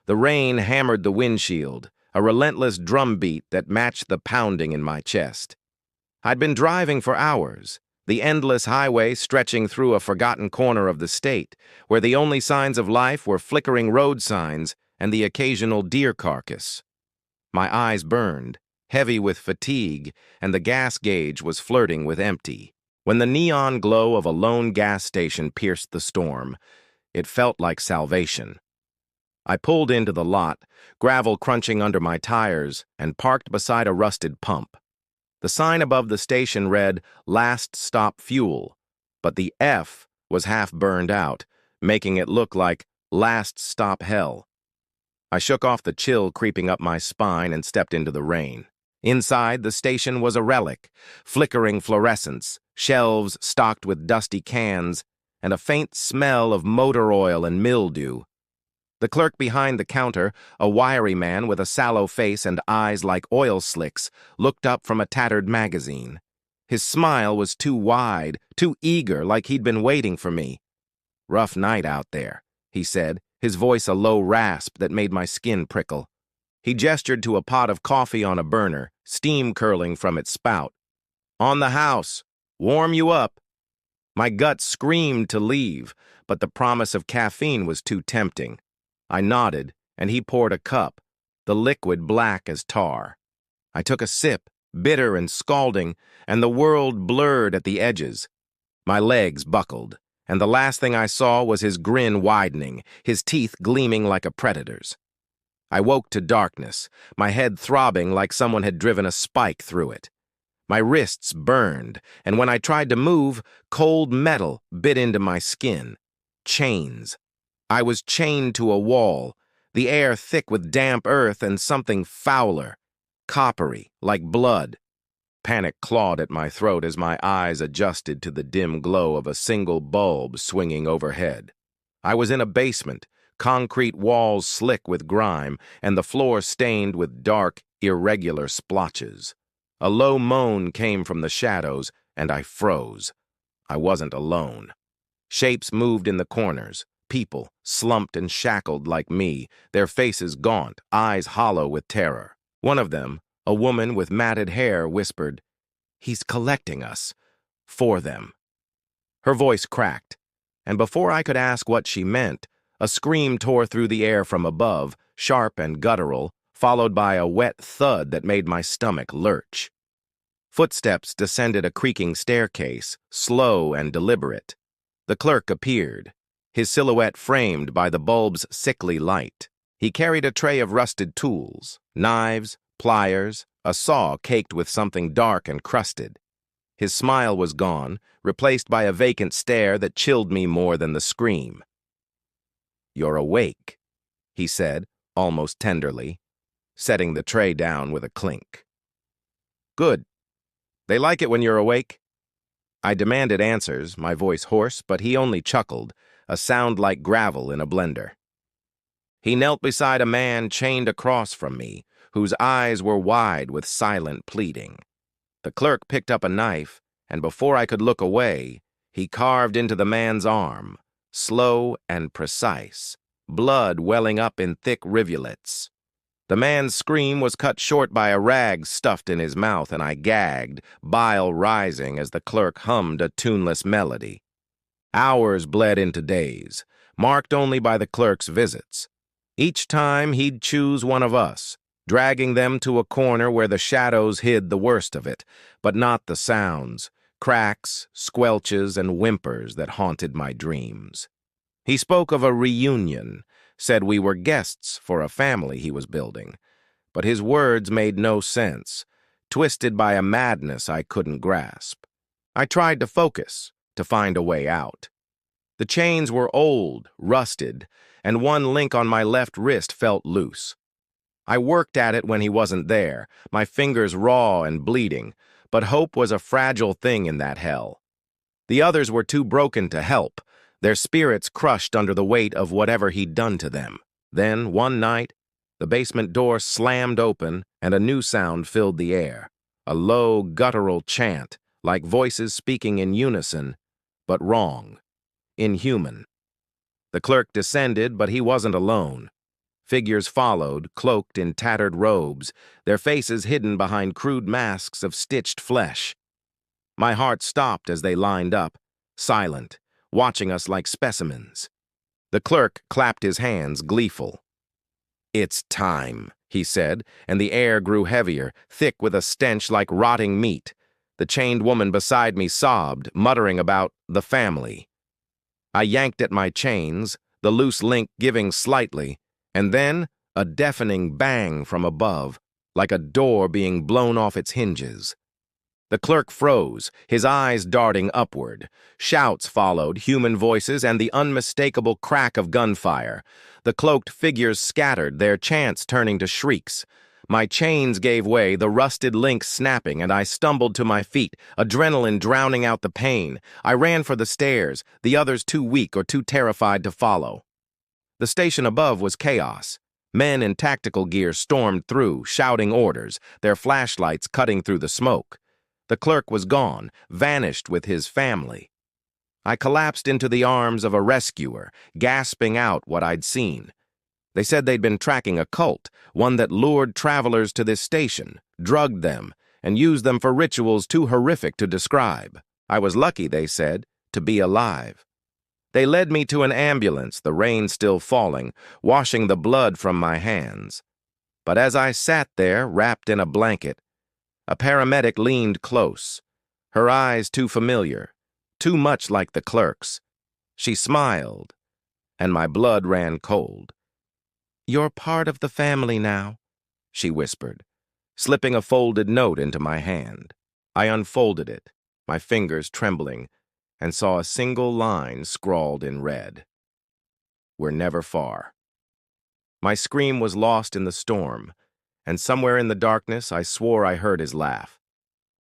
The rain hammered the windshield, a relentless drumbeat that matched the pounding in my chest. I'd been driving for hours, the endless highway stretching through a forgotten corner of the state, where the only signs of life were flickering road signs and the occasional deer carcass. My eyes burned, heavy with fatigue, and the gas gauge was flirting with empty. When the neon glow of a lone gas station pierced the storm, it felt like salvation. I pulled into the lot, gravel crunching under my tires, and parked beside a rusted pump. The sign above the station read, "Last Stop Fuel," but the F was half burned out, making it look like "Last Stop Hell." I shook off the chill creeping up my spine and stepped into the rain. Inside, the station was a relic, flickering fluorescents, shelves stocked with dusty cans, and a faint smell of motor oil and mildew. The clerk behind the counter, a wiry man with a sallow face and eyes like oil slicks, looked up from a tattered magazine. His smile was too wide, too eager, like he'd been waiting for me. "Rough night out there," he said, his voice a low rasp that made my skin prickle. He gestured to a pot of coffee on a burner, steam curling from its spout. "On the house. Warm you up." My gut screamed to leave, but the promise of caffeine was too tempting. I nodded, and he poured a cup, the liquid black as tar. I took a sip, bitter and scalding, and the world blurred at the edges. My legs buckled, and the last thing I saw was his grin widening, his teeth gleaming like a predator's. I woke to darkness, my head throbbing like someone had driven a spike through it. My wrists burned, and when I tried to move, cold metal bit into my skin. Chains. I was chained to a wall, the air thick with damp earth and something fouler, coppery, like blood. Panic clawed at my throat as my eyes adjusted to the dim glow of a single bulb swinging overhead. I was in a basement, concrete walls slick with grime, and the floor stained with dark, irregular splotches. A low moan came from the shadows, and I froze. I wasn't alone. Shapes moved in the corners. People, slumped and shackled like me, their faces gaunt, eyes hollow with terror. One of them, a woman with matted hair, whispered, "He's collecting us. For them." Her voice cracked, and before I could ask what she meant, a scream tore through the air from above, sharp and guttural, followed by a wet thud that made my stomach lurch. Footsteps descended a creaking staircase, slow and deliberate. The clerk appeared, his silhouette framed by the bulb's sickly light. He carried a tray of rusted tools, knives, pliers, a saw caked with something dark and crusted. His smile was gone, replaced by a vacant stare that chilled me more than the scream. "You're awake," he said, almost tenderly, setting the tray down with a clink. "Good. They like it when you're awake." I demanded answers, my voice hoarse, but he only chuckled, a sound like gravel in a blender. He knelt beside a man chained across from me, whose eyes were wide with silent pleading. The clerk picked up a knife, and before I could look away, he carved into the man's arm, slow and precise, blood welling up in thick rivulets. The man's scream was cut short by a rag stuffed in his mouth, and I gagged, bile rising as the clerk hummed a tuneless melody. Hours bled into days, marked only by the clerk's visits. Each time he'd choose one of us, dragging them to a corner where the shadows hid the worst of it, but not the sounds, cracks, squelches, and whimpers that haunted my dreams. He spoke of a reunion, said we were guests for a family he was building, but his words made no sense, twisted by a madness I couldn't grasp. I tried to focus, to find a way out. The chains were old, rusted, and one link on my left wrist felt loose. I worked at it when he wasn't there, my fingers raw and bleeding, but hope was a fragile thing in that hell. The others were too broken to help, their spirits crushed under the weight of whatever he'd done to them. Then, one night, the basement door slammed open and a new sound filled the air, a low, guttural chant, like voices speaking in unison, but wrong, inhuman. The clerk descended, but he wasn't alone. Figures followed, cloaked in tattered robes, their faces hidden behind crude masks of stitched flesh. My heart stopped as they lined up, silent, watching us like specimens. The clerk clapped his hands, gleeful. "It's time," he said, and the air grew heavier, thick with a stench like rotting meat. The chained woman beside me sobbed, muttering about the family. I yanked at my chains, the loose link giving slightly, and then a deafening bang from above, like a door being blown off its hinges. The clerk froze, his eyes darting upward. Shouts followed, human voices, and the unmistakable crack of gunfire. The cloaked figures scattered, their chants turning to shrieks. My chains gave way, the rusted links snapping, and I stumbled to my feet, adrenaline drowning out the pain. I ran for the stairs, the others too weak or too terrified to follow. The station above was chaos. Men in tactical gear stormed through, shouting orders, their flashlights cutting through the smoke. The clerk was gone, vanished with his family. I collapsed into the arms of a rescuer, gasping out what I'd seen. They said they'd been tracking a cult, one that lured travelers to this station, drugged them, and used them for rituals too horrific to describe. I was lucky, they said, to be alive. They led me to an ambulance, the rain still falling, washing the blood from my hands. But as I sat there, wrapped in a blanket, a paramedic leaned close, her eyes too familiar, too much like the clerk's. She smiled, and my blood ran cold. "You're part of the family now," she whispered, slipping a folded note into my hand. I unfolded it, my fingers trembling, and saw a single line scrawled in red. "We're never far." My scream was lost in the storm, and somewhere in the darkness I swore I heard his laugh.